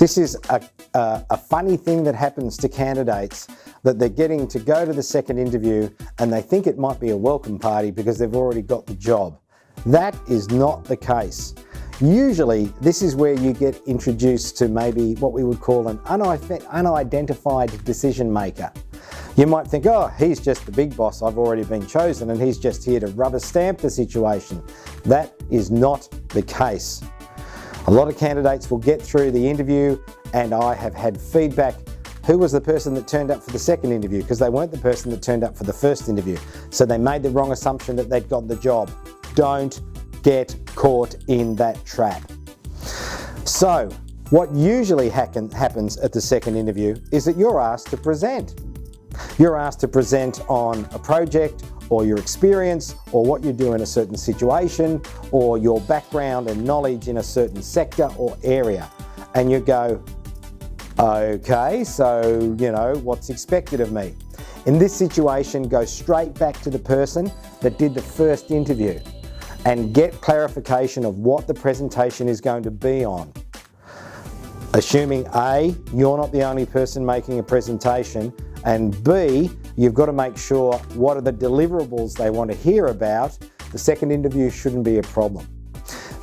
This is a funny thing that happens to candidates, that they're getting to go to the second interview and they think it might be a welcome party because they've already got the job. That is not the case. Usually, this is where you get introduced to maybe what we would call an unidentified decision maker. You might think, oh, he's just the big boss, I've already been chosen and he's just here to rubber stamp the situation. That is not the case. A lot of candidates will get through the interview, and I have had feedback, who was the person that turned up for the second interview, because they weren't the person that turned up for the first interview. So they made the wrong assumption that they'd got the job. Don't get caught in that trap. So what usually happens at the second interview is that you're asked to present. You're asked to present on a project, or your experience, or what you do in a certain situation, or your background and knowledge in a certain sector or area. And you go, okay, so, what's expected of me? In this situation, go straight back to the person that did the first interview and get clarification of what the presentation is going to be on. Assuming A, you're not the only person making a presentation, and B, you've got to make sure what are the deliverables they want to hear about. The second interview shouldn't be a problem.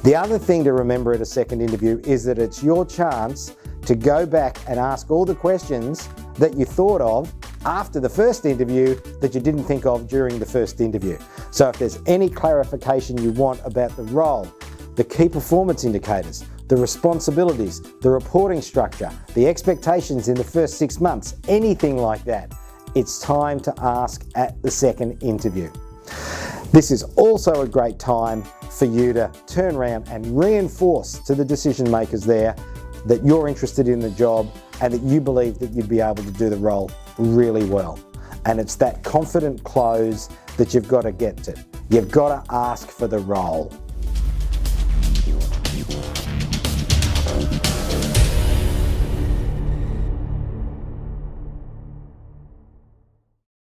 The other thing to remember at a second interview is that it's your chance to go back and ask all the questions that you thought of after the first interview that you didn't think of during the first interview. So if there's any clarification you want about the role, the key performance indicators, the responsibilities, the reporting structure, the expectations in the first 6 months, anything like that, it's time to ask at the second interview. This is also a great time for you to turn around and reinforce to the decision makers there that you're interested in the job and that you believe that you'd be able to do the role really well. And it's that confident close that you've got to get to. You've got to ask for the role.